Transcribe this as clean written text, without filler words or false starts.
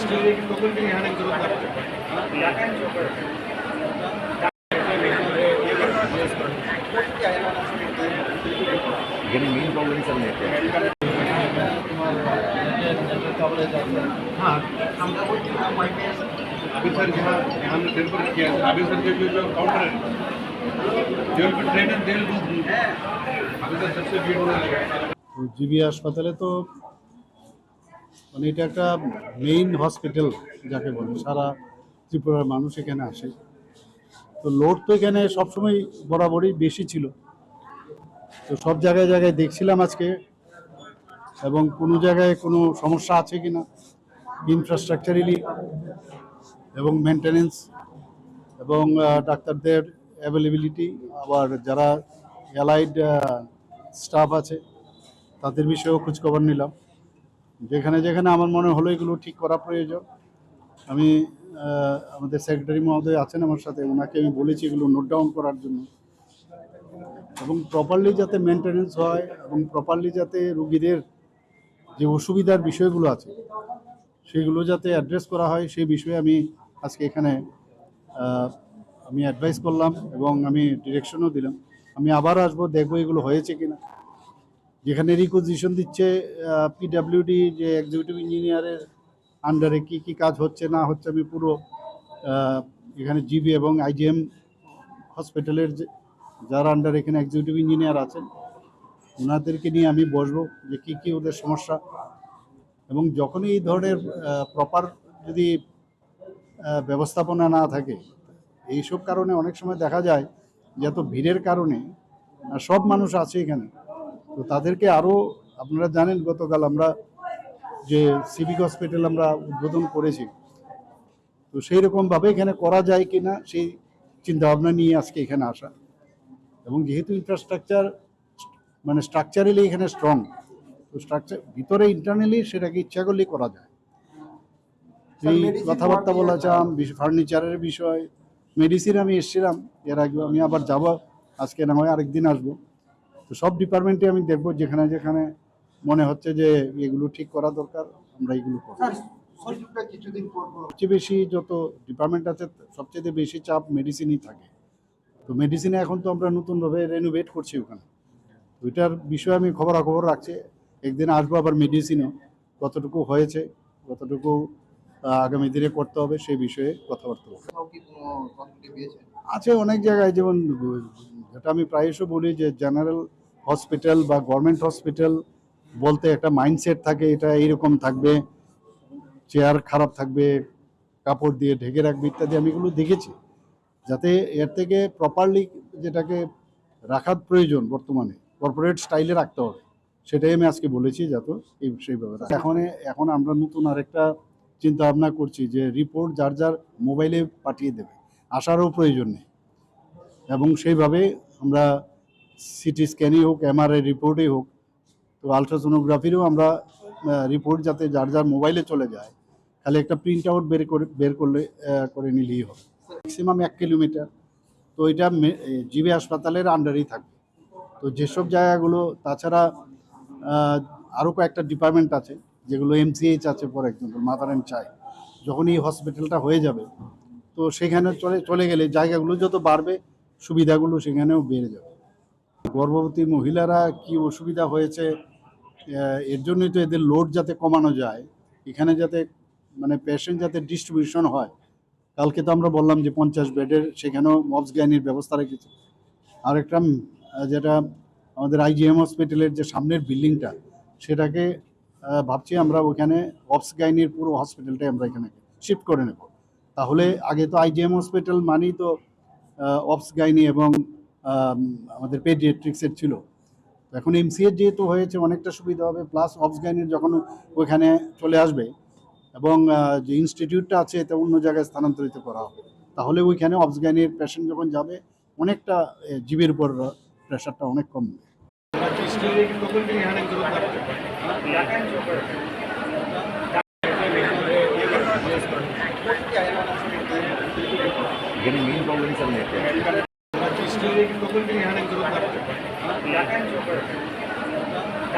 main problem sir हाँ अभी sir यहाँ हमने टेम्पर किया अभी सर जो काउंटर है जो ट्रेनर दे अभी सर सबसे भीड़ होने लगा জিবি হাসপাতালে তো মানে এটা একটা মেইন হসপিটাল যাকে বলে সারা ত্রিপুরার মানুষ এখানে আসে তো লোড তো এখানে সবসময় বরাবরই বেশি ছিল তো সব জায়গায় জায়গায় দেখছিলাম আজকে এবং কোনো জায়গায় কোনো সমস্যা আছে কি না ইনফ্রাস্ট্রাকচারালি এবং মেনটেনেন্স এবং ডাক্তারদের অ্যাভেলেবিলিটি আবার যারা অ্যালাইড স্টাফ আছে তাদের বিষয়েও খোঁজখবর নিলাম যেখানে যেখানে আমার মনে হলো এগুলো ঠিক করা প্রয়োজন আমি আমাদের সেক্রেটারি মহোদয় আছেন আমার সাথে ওনাকে আমি বলেছি এগুলো নোট ডাউন করার জন্য এবং প্রপারলি যাতে মেনটেনেন্স হয় এবং প্রপারলি যাতে রুগীদের যে অসুবিধার বিষয়গুলো আছে সেগুলো যাতে অ্যাড্রেস করা হয় সেই বিষয়ে আমি আজকে এখানে আমি অ্যাডভাইস করলাম এবং আমি ডিরেকশনও দিলাম আমি আবার আসবো দেখবো এগুলো হয়েছে কিনা যেখানে রিকুইজিশন দিচ্ছে পিডাব্লিউডি যে এক্সিকিউটিভ ইঞ্জিনিয়ারের আন্ডারে কি কি কাজ হচ্ছে না হচ্ছে আমি পুরো এখানে জিবি এবং আইজিএম হসপিটালের যারা আন্ডার এখানে এক্সিকিউটিভ ইঞ্জিনিয়ার আছেন ওনাদেরকে নিয়ে আমি বসবো যে কী কী ওদের সমস্যা এবং যখনই এই ধরনের প্রপার যদি ব্যবস্থাপনা না থাকে এইসব কারণে অনেক সময় দেখা যায় যে এত ভিড়ের কারণে সব মানুষ আছে এখানে তো তাদেরকে আরও আপনারা জানেন গতকাল আমরা যে সিভিক হসপিটাল আমরা উদ্বোধন করেছি তো সেই রকমভাবে এখানে করা যায় কি না সেই চিন্তাভাবনা নিয়ে আজকে এখানে আসা এবং যেহেতু ইনফ্রাস্ট্রাকচার মানে স্ট্রাকচারালি এখানে স্ট্রং তো স্ট্রাকচার ভিতরে ইন্টারনালি সেটাকে ইচ্ছা করলেই করা যায় এই কথাবার্তা বলা চাম ফার্নিচারের বিষয় মেডিসিন আমি এসেছিলাম এর আগে আমি আবার যাব আজকে না হয় আরেকদিন আসবো তো সব ডিপার্টমেন্টে আমি দেখবো যেখানে যেখানে মনে হচ্ছে যে এগুলো ঠিক করা দরকার আমরা এগুলো করব সবচেয়ে বেশি যত ডিপার্টমেন্ট আছে সবচেয়ে বেশি চাপ মেডিসিনই থাকে তো মেডিসিনে এখন তো আমরা নতুনভাবে রেনোভেট করছি ওখানে ওইটার বিষয়ে আমি খবরাখবর রাখছি একদিন আসবো আবার মেডিসিনও কতটুকু হয়েছে কতটুকু আগামী দিনে করতে হবে সেই বিষয়ে কথাবার্তা আছে অনেক জায়গায় যেমন যেটা আমি প্রায়শই বলি যে জেনারেল হসপিটাল বা গভর্নমেন্ট হসপিটাল বলতে একটা মাইন্ডসেট থাকে এটা এইরকম থাকবে চেয়ার খারাপ থাকবে কাপড় দিয়ে ঢেকে রাখবে ইত্যাদি আমি এগুলো দেখেছি যাতে এর থেকে প্রপারলি যেটাকে রাখার প্রয়োজন বর্তমানে কর্পোরেট স্টাইলে রাখতে হবে সেটাই আমি আজকে বলেছি যাতে সেইভাবে এখন আমরা নতুন আরেকটা চিন্তা ভাবনা করছি যে রিপোর্ট যার যার মোবাইলে পাঠিয়ে দেবে আসারও প্রয়োজন নেই এবং সেইভাবে আমরা সিটি স্ক্যানই হোক এমআরআই রিপোর্টই হোক তো আলট্রাসোনোগ্রাফিরও আমরা রিপোর্ট যাতে যার যার মোবাইলে চলে যায় খালি একটা প্রিন্ট আউট বের করে নিলেই হবে ম্যাক্সিমাম 1 কিলোমিটার তো এটা জিবি হাসপাতালের আন্ডারেই থাকবে তো যেসব জায়গাগুলো তাছাড়া আরও কয়েকটা ডিপার্টমেন্ট আছে যেগুলো এমসিএইচ আছে for example mother and child যখন এই হসপিটালটা হয়ে যাবে তো সেখানে চলে গেলে জায়গাগুলো যত বাড়বে সুবিধাগুলো সেখানেও বেড়ে যাবে গর্ভবতী মহিলারা কি অসুবিধা হয়েছে এর জন্যই তো এদের লোড যাতে কমানো যায় এখানে যাতে মানে পেশেন্ট যাতে ডিস্ট্রিবিউশন হয় কালকে তো আমরা বললাম যে 50 বেডের সেখানেও মবস গাইনির ব্যবস্থা রেখেছে আরেকটা যেটা আমাদের আইজিএম হসপিটালের যে সামনের বিল্ডিংটা সেটাকে ভাবছি আমরা ওখানে অবস গাইনির পুরো হসপিটালটাই আমরা এখানে শিফট করে নেব তাহলে আগে তো আইজিএম হসপিটাল মানেই তো অবস গাইনি এবং আমাদের পেডিয়াট্রিক্সের ছিল এখন এমসিএর যেহেতু হয়েছে অনেকটা সুবিধা হবে প্লাস অবস গাইনির যখন ওইখানে চলে আসবে এবং যে ইনস্টিটিউটটা আছে এটা অন্য জায়গায় স্থানান্তরিত করা হবে তাহলে ওইখানে অবস গাইনির পেশেন্ট যখন যাবে অনেকটা জীবের উপর প্রেশারটা অনেক কমবে मेन प्रॉब्लम सर